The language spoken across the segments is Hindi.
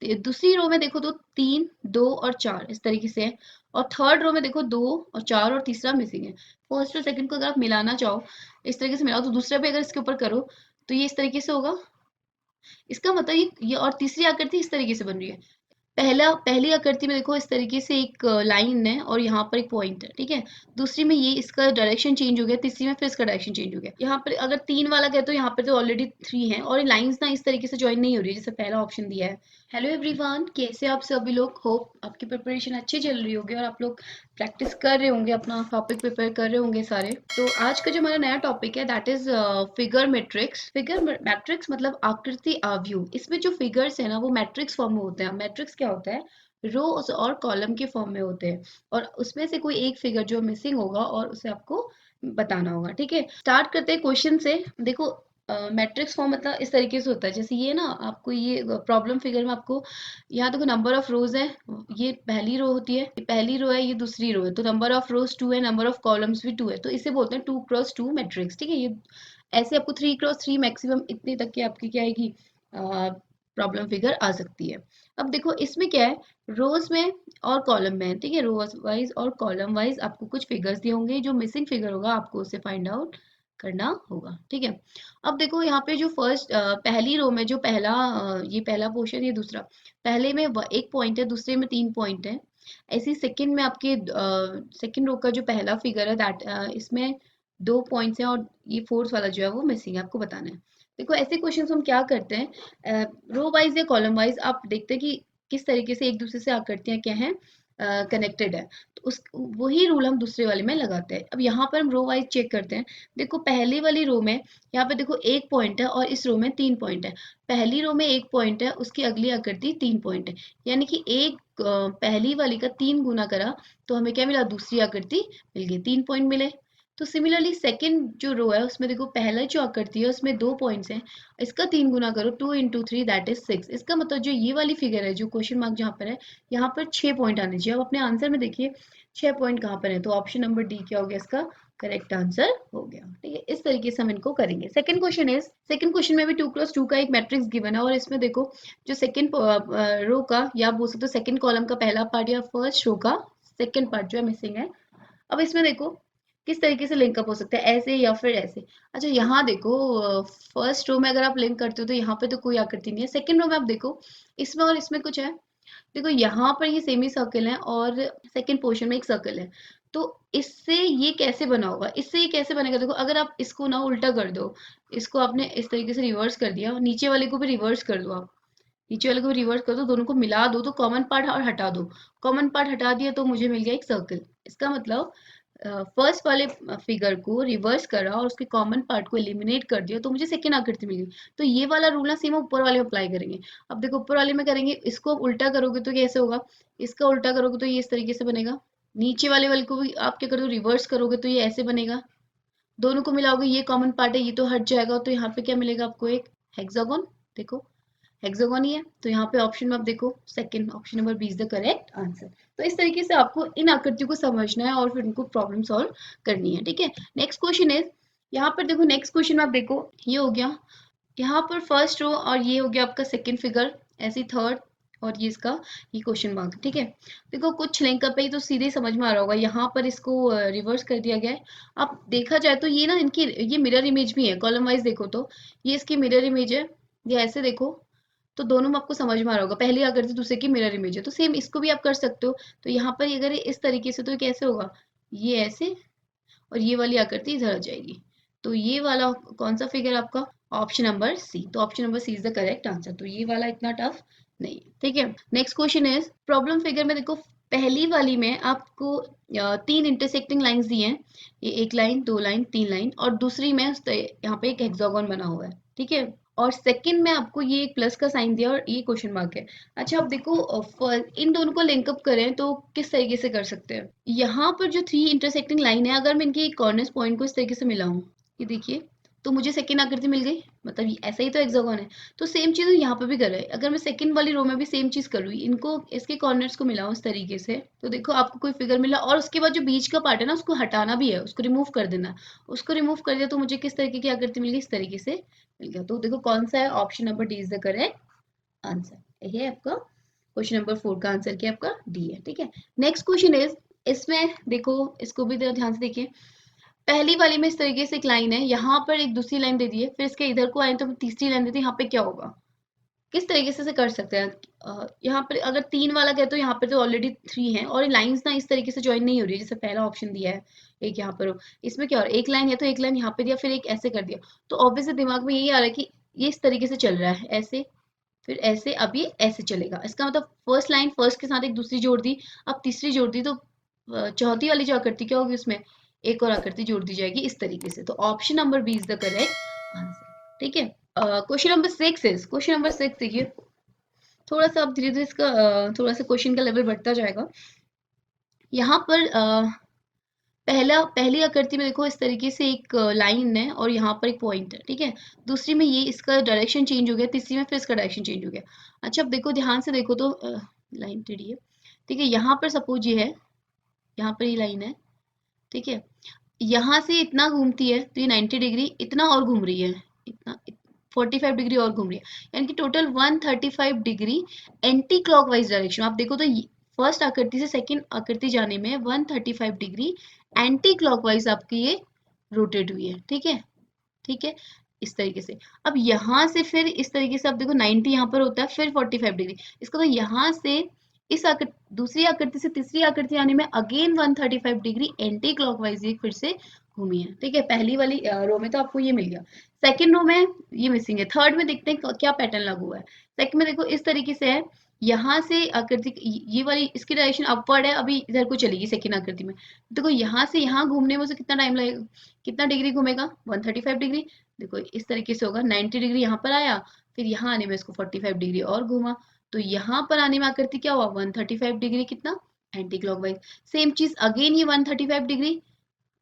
दूसरी रो में देखो तो 3, 2 और 4 इस तरीके से है। और थर्ड रो में देखो 2 और 4 और तीसरा मिसिंग है। फर्स्ट और सेकंड को अगर आप मिलाना चाहो, इस तरीके से मिलाओ, तो दूसरा भी अगर इसके ऊपर करो तो ये इस तरीके से होगा। इसका मतलब ये और तीसरी आकृति इस तरीके से बन रही है। पहली आकृति में देखो इस तरीके से एक लाइन है और यहाँ पर एक पॉइंट है, ठीक है। दूसरी में ये इसका डायरेक्शन चेंज हो गया, तीसरी में फिर इसका डायरेक्शन चेंज हो गया। यहाँ पर अगर 3 वाला कहते तो यहाँ पर तो ऑलरेडी 3 है और लाइंस ना इस तरीके से ज्वाइन नहीं हो रही है जैसे पहला ऑप्शन दिया है। हेलो एवरीवन, कैसे आप सभी लोग? होप आपकी प्रिपरेशन अच्छी चल रही होगी और आप लोग प्रैक्टिस कर रहे होंगे, अपना टॉपिक प्रिपेयर कर रहे होंगे सारे। तो आज का जो हमारा नया टॉपिक है that is figure matrix. Figure matrix मतलब आकृति आव्यूह। इसमें जो फिगर्स है ना वो मैट्रिक्स फॉर्म में होते हैं। मैट्रिक्स क्या होता है? रोज और कॉलम के फॉर्म में होते हैं और उसमें से कोई एक फिगर जो मिसिंग होगा और उसे आपको बताना होगा, ठीक है। स्टार्ट करते हैं क्वेश्चन से। देखो मैट्रिक्स फॉर्म मतलब इस तरीके से होता है, जैसे ये ना आपको ये प्रॉब्लम फिगर में आपको यहाँ देखो नंबर ऑफ रोज है, ये पहली रो होती है, ये पहली रो है, ये दूसरी रो है, तो नंबर ऑफ रोज 2 है, नंबर ऑफ कॉलम्स भी 2 है, तो इसे बोलते हैं 2x2 मैट्रिक्स, ठीक है। ये ऐसे आपको 3x3 मैक्सिमम इतनी तक की आपकी क्या आएगी प्रॉब्लम फिगर आ सकती है। अब देखो इसमें क्या है, रोज में और कॉलम में, ठीक है, रोज वाइज और कॉलम वाइज आपको कुछ फिगर्स दिए होंगे, जो मिसिंग फिगर होगा आपको उसे फाइंड आउट करना होगा, ठीक है। अब देखो यहाँ पे जो फर्स्ट पहली रो में जो ये पहला पोर्शन, ये दूसरा, पहले में एक पॉइंट है, दूसरे में 3 पॉइंट है। ऐसी सेकंड में आपके सेकंड रो का जो पहला फिगर है दैट इसमें 2 पॉइंट्स हैं और ये फोर्थ वाला जो है वो मिसिंग है, आपको बताना है। देखो ऐसे क्वेश्चन हम क्या करते हैं, रो वाइज या कॉलम वाइज आप देखते हैं कि किस तरीके से एक दूसरे से आकृतियां क्या हैं, कनेक्टेड है, तो उस वही रूल हम दूसरे वाले में लगाते हैं। अब यहाँ पर हम रो वाइज चेक करते हैं। देखो पहली वाली रो में यहाँ पे देखो 1 पॉइंट है और इस रो में 3 पॉइंट है। पहली रो में 1 पॉइंट है, उसकी अगली आकृति 3 पॉइंट है, यानी कि पहली वाली का 3 गुना करा तो हमें क्या मिला, दूसरी आकृति मिल गई, 3 पॉइंट मिले। तो सिमिलरली सेकंड जो रो है उसमें देखो पहला जो आकृति है उसमें 2 पॉइंट्स हैं, इसका 3 गुना करो, 2 इंटू 3 दैट इज 6। इसका मतलब जो ये वाली फिगर है, जो क्वेश्चन मार्क जहाँ पर है, यहाँ पर 6 पॉइंट आने चाहिए। अब अपने आंसर में देखिए 6 पॉइंट कहाँ पर है, तो ऑप्शन नंबर डी क्या हो गया इसका करेक्ट आंसर हो गया, ठीक है। इस तरीके से हम इनको करेंगे। सेकंड क्वेश्चन में भी 2x2 का एक मैट्रिक्स गिवन है और इसमें देखो जो सेकंड रो का या बोल सकते हो सेकंड कॉलम का पहला पार्ट या फर्स्ट रो का सेकंड पार्ट जो है मिसिंग है। अब इसमें देखो किस तरीके से लिंकअप हो सकता है, ऐसे या फिर ऐसे। अच्छा यहाँ देखो फर्स्ट रो में अगर आप लिंक करते हो तो यहाँ पे तो कोई आकृति नहीं है। सेकंड रो में आप देखो इसमें और इसमें कुछ है। देखो यहाँ पर ये सेमी सर्कल है और सेकंड पोर्शन में एक सर्कल है, तो इससे ये कैसे बना होगा, इससे ये कैसे बनेगा? देखो अगर आप इसको ना उल्टा कर दो, इसको आपने इस तरीके से रिवर्स कर दिया, नीचे वाले को भी रिवर्स कर दो, आप नीचे वाले को भी रिवर्स कर दो, दोनों को मिला दो तो कॉमन पार्ट और हटा दो, कॉमन पार्ट हटा दिया तो मुझे मिल गया एक सर्कल। इसका मतलब फर्स्ट वाले फिगर को रिवर्स करा और उसके कॉमन पार्ट को एलिमिनेट कर दिया तो मुझे सेकेंड आकृति मिल गई। तो ये वाला रूल ना सेम ऊपर वाले में अप्लाई करेंगे। अब देखो ऊपर वाले में करेंगे, इसको उल्टा करोगे तो कैसे होगा, इसका उल्टा करोगे तो ये इस तरीके से बनेगा। नीचे वाले वाले को भी आप क्या करोगे, रिवर्स करोगे तो ये ऐसे बनेगा। दोनों को मिलाओगे, ये कॉमन पार्ट है, ये तो हट जाएगा, तो यहाँ पे क्या मिलेगा आपको, एक हेक्सागोन। देखो हेक्सागोन ही है, तो यहाँ पे ऑप्शन में आप देखो second option number B is the correct answer. तो इस तरीके से आपको इन आकृतियों को समझना है और फिर उनको प्रॉब्लम सॉल्व करनी है, ठीक है। नेक्स्ट क्वेश्चन इज, यहाँ पर देखो नेक्स्ट क्वेश्चन में आप देखो ये हो गया, यहाँ पर फर्स्ट रो और ये हो गया आपका सेकंड फिगर, ऐसी थर्ड और ये इसका ये क्वेश्चन मार्क, ठीक है। देखो कुछ लिंकअप है, ये तो सीधे समझ में आ रहा होगा। यहाँ पर इसको रिवर्स कर दिया गया है। अब देखा जाए तो ये ना इनकी ये मिरर इमेज भी है, कॉलम वाइज देखो तो ये इसकी मिरर इमेज है, ये ऐसे देखो तो दोनों में आपको समझ में आ रहा होगा, पहली आकृति दूसरे की मिरर इमेज है, तो सेम इसको भी आप कर सकते हो। तो यहाँ पर अगर ये इस तरीके से तो ये कैसे होगा, ये ऐसे और ये वाली आकृति इधर आ जाएगी, तो ये वाला कौन सा फिगर आपका, ऑप्शन नंबर सी। तो option number C is the correct answer, तो ये वाला इतना टफ नहीं है, ठीक है। Next question is, problem figure में देखो पहली वाली में आपको 3 इंटरसेक्टिंग लाइंस दी हैं, ये 1 लाइन 2 लाइन 3 लाइन, और दूसरी में यहाँ पे एक हेक्सागोन बना हुआ है, ठीक है। और सेकंड में आपको ये एक प्लस का साइन दिया और ये क्वेश्चन मार्क है। अच्छा अब देखो इन दोनों को लिंकअप करें तो किस तरीके से कर सकते हैं। यहाँ पर जो 3 इंटरसेक्टिंग लाइन है, अगर मैं इनके कॉर्नर्स पॉइंट को इस तरीके से मिलाऊं, ये देखिए, तो मुझे सेकंड आकृति मिल गई, मतलब ऐसा ही तो हेक्सागोन है। तो सेम चीज यहाँ पे भी कर रहे हैं, अगर मैं सेकंड वाली रो में भी सेम चीज करूँ, इनको इसके कॉर्नर्स को मिलाऊं इस तरीके से, तो देखो आपको कोई फिगर मिला, और उसके बाद जो बीच का पार्ट है ना उसको हटाना भी है, उसको रिमूव कर देना। उसको रिमूव कर दिया तो मुझे किस तरीके की आकृति मिल गई, इस तरीके से मिल गया। तो देखो कौन सा है, option number D is the correct answer. ये आपका क्वेश्चन नंबर 4 का आंसर क्या आपका डी है। ठीक है, नेक्स्ट क्वेश्चन इज, इसमें देखो, इसको भी ध्यान से देखिए। पहली वाली में इस तरीके से एक लाइन है, यहाँ पर एक दूसरी लाइन दे दी है, फिर इसके इधर को आए तो तीसरी लाइन दे दी, यहाँ पे क्या होगा, किस तरीके से कर सकते हैं। यहाँ पर अगर 3 वाला कहे तो यहाँ पे तो ऑलरेडी 3 है और लाइंस ना इस तरीके से ज्वाइन नहीं हो रही है, जैसे पहला ऑप्शन दिया है, एक यहाँ पर हो, इसमें क्या हो रहा है, एक लाइन है तो एक लाइन यहाँ पे दिया, फिर एक ऐसे कर दिया, तो ऑब्वियसली दिमाग में यही आ रहा है कि ये इस तरीके से चल रहा है, ऐसे फिर ऐसे, अब ये ऐसे चलेगा। इसका मतलब फर्स्ट लाइन फर्स्ट के साथ एक दूसरी जोड़ दी, अब तीसरी जोड़ दी, तो चौथी वाली जो आकृति क्या होगी, उसमें एक और आकृति जोड़ दी जाएगी इस तरीके से। तो option number B is the correct answer. ठीक है, question number 6 is, question number 6 देखिए, थोड़ा सा अब धीरे धीरे इसका थोड़ा सा क्वेश्चन का लेवल बढ़ता जाएगा। यहाँ पर पहली आकृति में देखो इस तरीके से एक लाइन है और यहाँ पर एक पॉइंट है। ठीक है, दूसरी में ये इसका डायरेक्शन चेंज हो गया, तीसरी में फिर इसका डायरेक्शन चेंज हो गया। अच्छा, अब देखो ध्यान से देखो तो लाइन टेढ़ी है। ठीक है, यहाँ पर सपोज ये है, यहाँ पर ये लाइन है। ठीक है, यहाँ से इतना घूमती है तो ये 90 डिग्री इतना और घूम रही है, इतना 45 डिग्री और घूम रही है, यानी कि total 135 degree anti clockwise direction. आप देखो तो फर्स्ट आकृति से सेकंड आकृति जाने में 135 डिग्री एंटी क्लॉकवाइज आपकी ये रोटेट हुई है। ठीक है, ठीक है, इस तरीके से। अब यहाँ से फिर इस तरीके से आप देखो 90 यहाँ पर होता है, फिर 45 डिग्री, इसका तो यहाँ से इस दूसरी आकृति से तीसरी आकृति आने में अगेन 135 डिग्री एंटी क्लॉकवाइज ये फिर से घूमी है। ठीक है, पहली वाली रो में तो आपको ये मिल गया, सेकंड रो में ये मिसिंग है, थर्ड में देखते हैं क्या पैटर्न लागू हुआ है। सेकंड में देखो इस तरीके से है, यहाँ से आकृति ये वाली इसकी डायरेक्शन अपवर्ड है, अभी इधर को चलेगी सेकंड आकृति में। देखो यहाँ से यहाँ घूमने में उसे कितना टाइम लगेगा, कितना डिग्री घूमेगा, 135 डिग्री। देखो इस तरीके से होगा, 90 डिग्री यहाँ पर आया, फिर यहाँ आने में इसको 45 डिग्री और घूमा, तो यहाँ पर आने में आकृति क्या हुआ, 135 डिग्री कितना एंटी क्लॉकवाइज। सेम चीज अगेन ये 135 डिग्री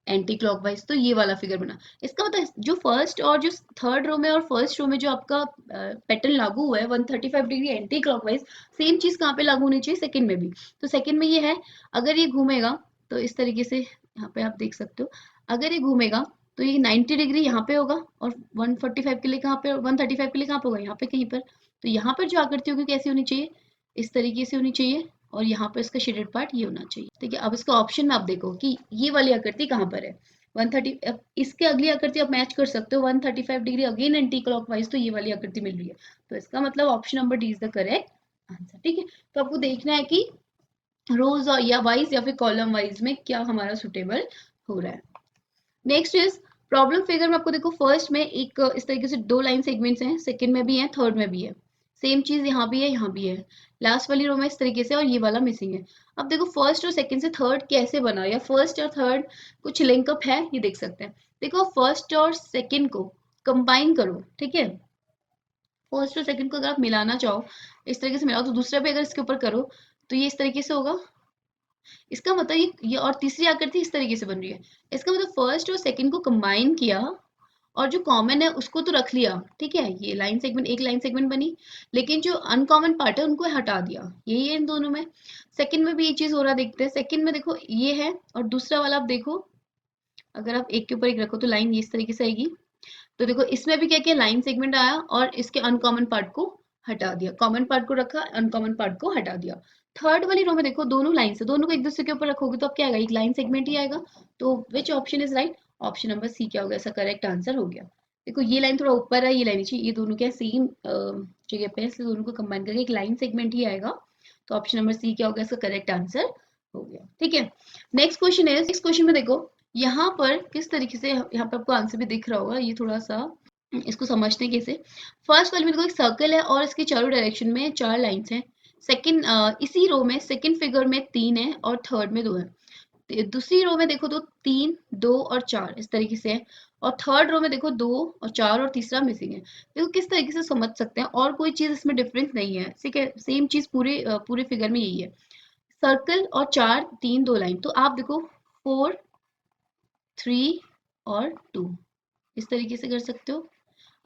एंटी क्लॉकवाइज, तो ये वाला फिगर बना। इसका मतलब जो फर्स्ट और जो थर्ड रो में और फर्स्ट रो में जो आपका पैटर्न लागू हुआ है 135 डिग्री एंटी क्लॉकवाइज, सेम चीज कहाँ पे लागू होनी चाहिए, सेकंड में भी। तो सेकंड में ये है, अगर ये घूमेगा तो इस तरीके से यहाँ पे आप देख सकते हो, अगर ये घूमेगा तो ये 90 डिग्री यहाँ पे होगा और 145 के लिए कहाँ पे, 135 के लिए कहाँ पे होगा, यहाँ पे कहीं पर। तो यहाँ पर जो आकृति होगी कैसी होनी चाहिए, इस तरीके से होनी चाहिए, और यहाँ पर इसका शेडेड पार्ट ये होना चाहिए। ठीक है, अब इसका ऑप्शन में आप देखो कि ये वाली आकृति कहाँ पर है, 130, अब इसके अगली आकृति आप मैच कर सकते हो, 135 डिग्री अगेन एंटी क्लॉकवाइज, तो ये वाली आकृति मिल रही है। तो इसका मतलब option number D is the correct answer. ठीक है, तो आपको देखना है कि रोज और या वाइज या फिर कॉलम वाइज में क्या हमारा सुटेबल हो रहा है। नेक्स्ट इज प्रॉब्लम फिगर में आपको देखो फर्स्ट में एक इस तरीके से दो लाइन सेगमेंट्स हैं, सेकंड में भी है, थर्ड में भी है, सेम चीज यहाँ भी है, यहाँ भी है, लास्ट वाली रो में इस तरीके से और ये वाला मिसिंग है। अब देखो फर्स्ट और सेकंड से थर्ड कैसे बना, या फर्स्ट और थर्ड कुछ लिंकअप है, ये देख सकते हैं। देखो फर्स्ट और सेकंड को कंबाइन करो। ठीक है, फर्स्ट और सेकंड को अगर आप मिलाना चाहो, इस तरीके से मिलाओ, तो दूसरा भी अगर इसके ऊपर करो तो ये इस तरीके से होगा। इसका मतलब ये और तीसरी आकृति इस तरीके से बन रही है। इसका मतलब फर्स्ट और सेकंड को कंबाइन किया और जो कॉमन है उसको तो रख लिया। ठीक है, ये लाइन सेगमेंट, एक लाइन सेगमेंट बनी, लेकिन जो अनकॉमन पार्ट है उनको हटा दिया, यही है इन दोनों में। सेकंड में भी ये चीज हो रहा, देखते हैं। सेकंड में देखो ये है और दूसरा वाला आप देखो, अगर आप एक के ऊपर एक रखो तो लाइन ये इस तरीके से आएगी। तो देखो इसमें भी क्या किया, लाइन सेगमेंट आया और इसके अनकॉमन पार्ट को हटा दिया, कॉमन पार्ट को रखा, अनकॉमन पार्ट को हटा दिया। थर्ड वाली रो में देखो दोनों लाइन से, दोनों को एक दूसरे के ऊपर रखोगे तो अब क्या आएगा, एक लाइन सेगमेंट ही आएगा। तो which option is right, option number C क्या होगा, ऐसा करेक्ट आंसर हो गया। देखो ये लाइन थोड़ा ऊपर है, ये लाइन नीचे, ये दोनों क्या सेम जगह पे है, इसलिए दोनों को कंबाइन करके एक लाइन सेगमेंट ही आएगा। तो ऑप्शन नंबर सी क्या होगा, इसका करेक्ट आंसर हो गया। ठीक है, नेक्स्ट क्वेश्चन है, नेक्स्ट क्वेश्चन में देखो यहाँ पर किस तरीके से, यहाँ पर आपको आंसर भी दिख रहा होगा, ये थोड़ा सा इसको समझते हैं कैसे। फर्स्ट वाले में देखो एक सर्कल है और इसके चारों डायरेक्शन में चार लाइंस हैं। सेकंड इसी रो में सेकंड फिगर में 3 है और थर्ड में 2 है। दूसरी रो में देखो तो 3, 2 और 4 इस तरीके से है, और थर्ड रो में देखो 2 और 4 और तीसरा मिसिंग है। देखो किस तरीके से समझ सकते हैं, और कोई चीज इसमें डिफरेंस नहीं है। ठीक है, सेम चीज पूरे फिगर में यही है, सर्कल और 4, 3, 2 लाइन। तो आप देखो 4, 3 और 2 इस तरीके से कर सकते हो।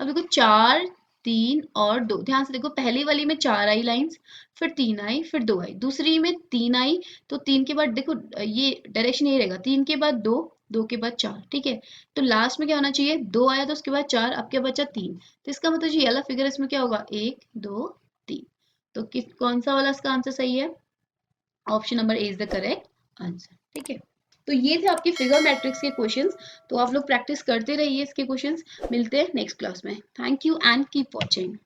अब देखो 4, 3 और 2, ध्यान से देखो, पहली वाली में 4 आई लाइंस, फिर 3 आई, फिर 2 आई, दूसरी में 3 आई, तो 3 के बाद देखो ये डायरेक्शन यही रहेगा, 3 के बाद 2, 2 के बाद 4। ठीक है, तो लास्ट में क्या होना चाहिए, 2 आया तो उसके बाद 4, अब क्या बचा 3। तो इसका मतलब ये वाला फिगर इसमें क्या होगा, 1, 2, 3। तो किस कौन सा वाला इसका आंसर सही है? Option number A is the correct answer. ठीक है, तो ये थे आपके फिगर मैट्रिक्स के क्वेश्चंस। तो आप लोग प्रैक्टिस करते रहिए इसके क्वेश्चंस। मिलते हैं नेक्स्ट क्लास में। Thank you and keep watching.